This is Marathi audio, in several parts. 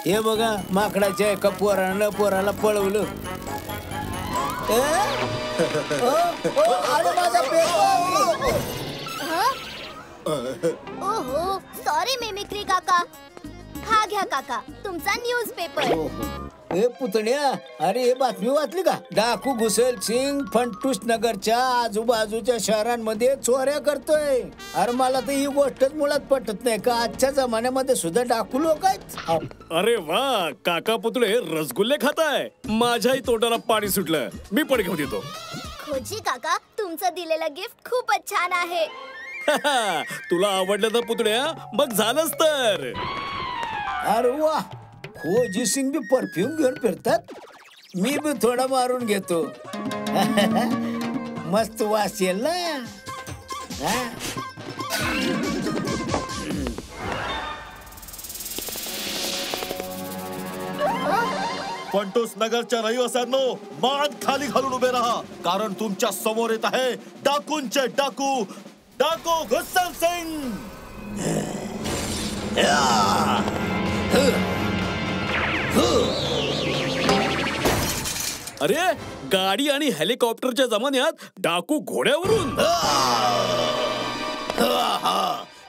हे बघा, माकडाच्या एका पोराला पळवलं. ओहो, सॉरी मिमिक्री काका. हा घ्या काका, तुमचा न्यूज पेपर. हे पुतण्या, अरे हे बातमी वाचली का? डाकू घुसेल सिंग फंटूस नगरच्या आजूबाजूच्या शहरांमध्ये चोऱ्या करतोय. अरे मला तर ही गोष्टच मुळात पटत नाही का आजच्या जमान्यामध्ये सुद्धा डाकू लोक आहेत. अरे वा, काका पुतळे रसगुल्ले खाताय. माझ्याही तोंडाला पाणी सुटलं. मी पण घेऊन येतो. खोजी काका, तुमचं दिलेलं गिफ्ट खूपच छान आहे. तुला आवडलं तर पुतळ्या, मग झालंच तर. अरे वा, खोजी सिंग बी परफ्यूम घेऊन फिरतात. मी बी थोडा मारून घेतो. मस्त वास येईल ना. फंटूस नगरच्या रहिवाशांनो, मान खाली घालून उभे राहा, कारण तुमच्या समोर येत आहे डाकूंचे डाकू, डाकू घुसल सिंग. अरे, गाडी आणि हेलिकॉप्टरच्या जमान्यात डाकू घोड्यावरून.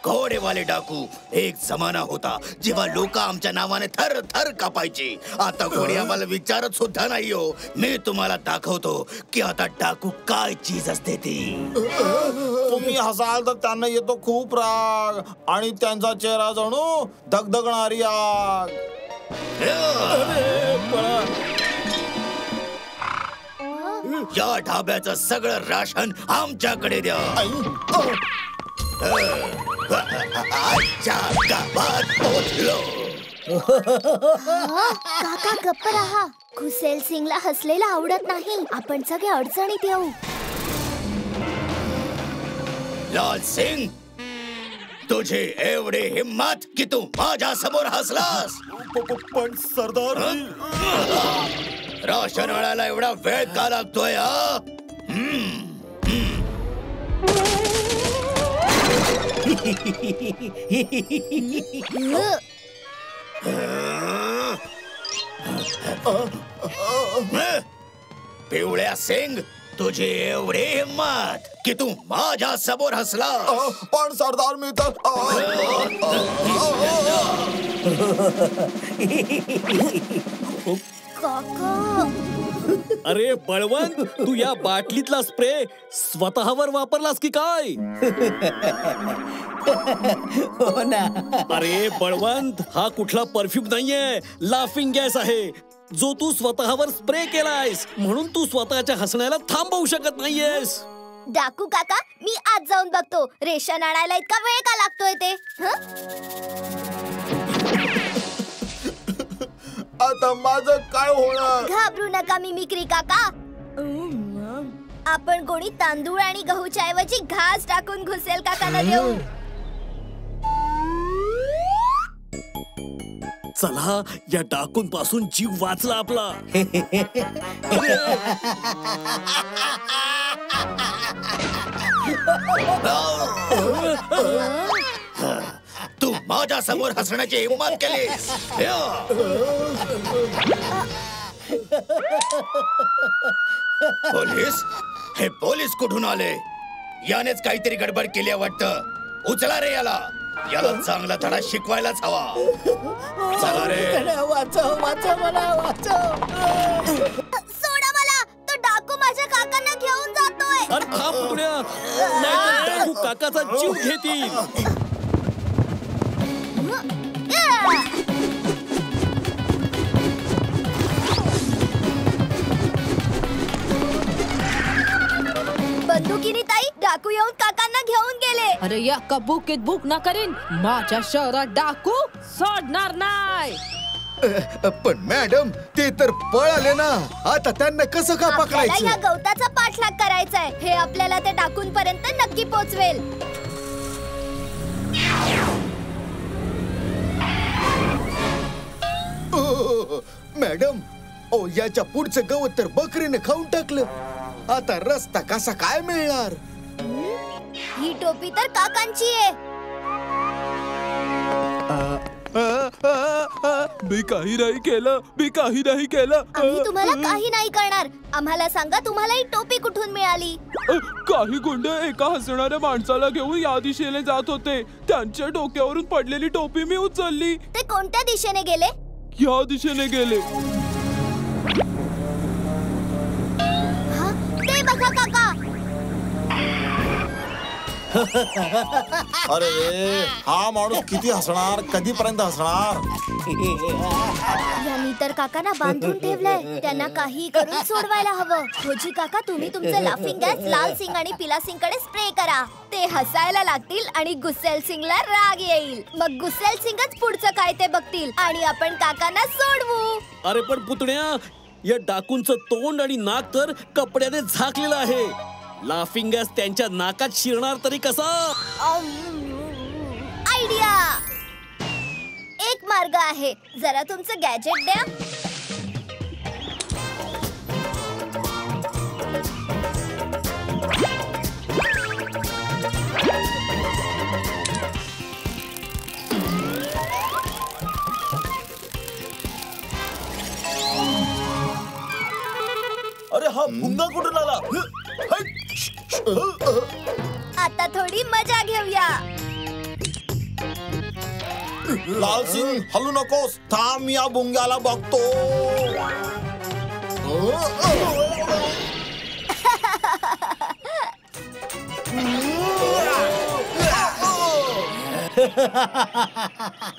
घोडेवाले डाकू एक जमाना होता जेव्हा लोक आमच्या नावाने थर थर कापायचे. आता कोणी आम्हाला विचारत सुद्धा नाही हो. मी तुम्हाला दाखवतो की आता डाकू काय चीज असते ती. तुम्ही हसाल तर त्यांना येतो खूप राग आणि त्यांचा चेहरा जणू धगधगणारी आग. या ढाब्याचं सगळं राशन आमच्याकडे द्या. आजच्या गावात पोहोचलो. काका गप्प रहा. घुसेल सिंगला हसलेला आवडत नाही. आपण सगळे अडचणीत येऊ. लाल सिंग, तुझी एवढी हिम्मत की तू माझ्या समोर हसलास. पण सरदार, राशन आणायला एवढा वेळ का लागतोय? पिवळ्या सिंग, तुझी एवढी हिम्मत की तू माझ्या समोर हसला. पण सरदार मी तर काका, अरे बळवंत, तू या बाटलीतला स्प्रे स्वतःवर वापरलास की काय? हो ना. अरे बळवंत, हा कुठला परफ्यूम नाहीये, लाफिंग गॅस आहे जो तू स्वतःवर स्प्रे केलायस. म्हणून तू स्वतःच्या हसण्याला थांबवू शकत नाहीयेस. डाकू काका, मी आज जाऊन बघतो रेशन आणायला इतका वेळ का लागतोय ते. आता माझं काय होणार? घाबरू नका मिमिक्री काका. आपण कोणी तांदूळ आणि गहूच्या ऐवजी घास टाकून घुसेल काकांना देऊ. चला, या डाकूंपासून जीव वाचला आपला. तू माझ्या समोर हसण्याची हिम्मत केलीस. पोलीस? हे पोलीस कुठून आले? यानेच काहीतरी गडबड केली वाटतं. उचला रे याला. याला चांगला धडा शिकवायलाच हवा. चला रे. वाचव वाचव मला, वाचव. सोडा मला. तो डाकू माझ्या काकांना घेऊन जातोय. अरे थांब पुण्या, नाहीतर डाकू काकाचा जीव घेतील. बंदुकीने ताई डाकू येऊन काकांना घेऊन गेले. अरे या कबुकीत बुक ना करीन. माझ्या शहरात डाकू सोडणार नाही. पण मॅडम, ते तर पळाले ना. आता त्यांना कसं का पकडायचं? या गवताचा पाठलाग करायचाय. हे आपल्याला ते डाकूंपर्यंत नक्की पोहोचवेल. मॅडम, ओ याच्या पुढचं गवत तर बकरीने खाऊन टाकलं. आता रस्ता कसा काय मिळणार? ही टोपी तर काकांची आहे. मी काही नाही केलं, मी काही नाही केलं. आम्ही तुम्हाला काही नाही करणार. आम्हाला सांगा, तुम्हाला ही टोपी कुठून मिळाली? काही गुंड एका हसणाऱ्या माणसाला घेऊन या दिशेने जात होते. त्यांच्या डोक्यावरून पडलेली टोपी मी उचलली. ते कोणत्या दिशेने गेले? या दिशेने गेले. हा, ते बघा काका. अरे हा माणूस किती हसणार, कधीपर्यंत हसणार? यांनी तर काकांना बांधून ठेवलंय. त्यांना काही करून सोडवायला हवं. खोजी काका, तुम्ही तुमचं लाफिंग गॅस लाल सिंग आणि पिला सिंग कडे स्प्रे करा. ते हसायला लागतील आणि गुस्सेल सिंगला राग येईल. मग गुस्सेल सिंगच पुढचं काय ते बघतील आणि आपण काकांना सोडवू. अरे पण पुतण्या, या डाकूंचं तोंड आणि नाक तर कपड्याने झाकलेलं आहे. लाफिंग गॅस त्यांच्या नाकात शिरणार तरी कसा? आयडिया. एक मार्ग आहे. जरा तुमचं गॅजेट द्या. अरे हा भुंगा कुठून आला? आता थोडी मजा घेऊया. लाल सिंग, हलू नकोस. थांब, या भुंग्याला बघतो.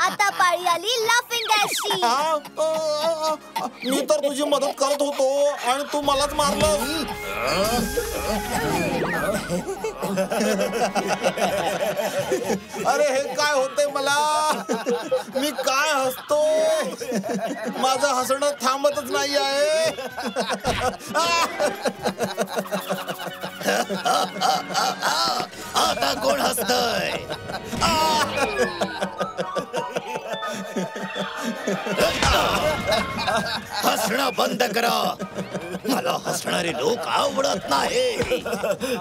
आता पाळी आली लाफिंग गॅसची. मी तर तुझी मदत करत होतो आणि तू मलाच मारलं. अरे हे काय होतंय मला? मी काय हसतोय? माझं हसणं थांबतच नाही आहे. आता कोण हसतय? हसणं बंद करा. मला हसणारे लोक आवडत नाही.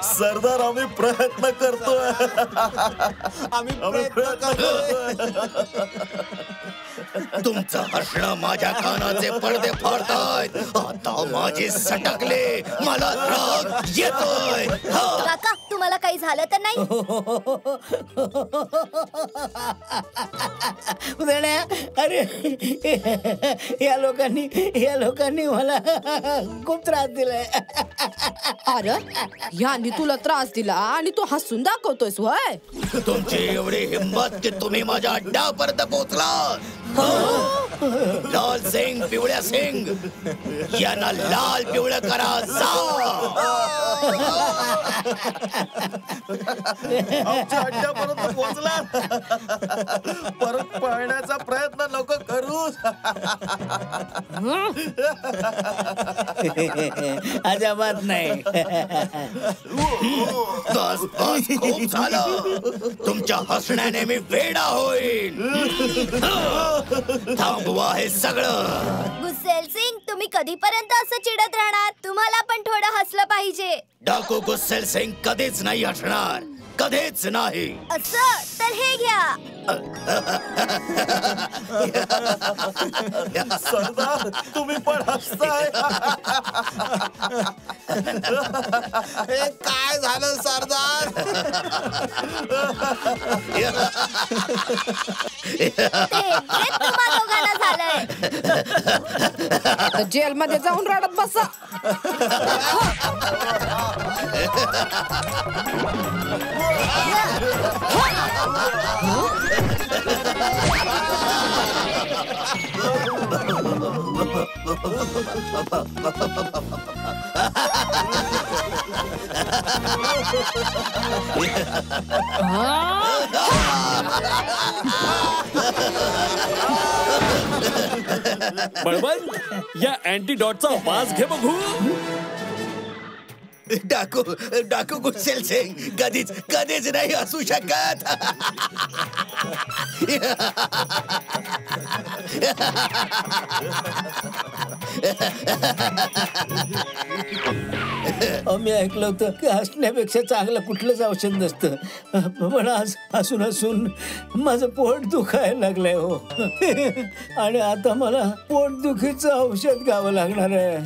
सरदार, आम्ही प्रयत्न करतोय. आम्ही प्रयत्न करतोय. तुमचं हसणं माझ्या कानाचे पडदे फाडतायत. आता माझे सटकले. मला राग येतोय. काका, तुम्हाला काही झालं तर नाही? अरे या लोकांनी मला खूप त्रास दिलाय. अरे यांनी तुला त्रास दिला आणि तू हसून दाखवतोयस वय? तुमची एवढी हिंमत की तुम्ही माझ्या अड्ड्यापर्यंत पोहोचला. लाल सिंग, पिवळ्या सिंग यांना लाल पिवळं करा. जा. आमच्या अड्ड्यापर्यंत पोहोचला. परत पळण्याचा प्रयत्न नको करू. अजिबात नाही. बस बस, खूप झालं. तुमच्या हसण्याने मी वेडा होईल. थांबवा हे सगळं. गुस्सेल सिंग, तुम्ही कधीपर्यंत असं चिडत राहणार? तुम्हाला पण थोडं हसलं पाहिजे. डाकू गुस्सेल सिंग कधीच नाही हसणार. कधीच नाही. असं तर हे घ्या. सरदार, तुम्ही पण हसताय. हे काय झालं सरदार? ते तुम्हा दोघांना झालंय. जेल मध्ये जाऊन रडत बसा. बळवंत, या अँटीडॉटचा वास घे बघू. डाकू गुस्सेल सिंग कधीच कधीच नाही असू शकत. मी ऐकलं होतं की हसण्यापेक्षा चांगलं कुठलंच औषध नसतं, पण आज हसून हसून माझं पोट दुखायला लागलंय हो. आणि आता मला पोटदुखीचं औषध घ्यावं लागणार आहे.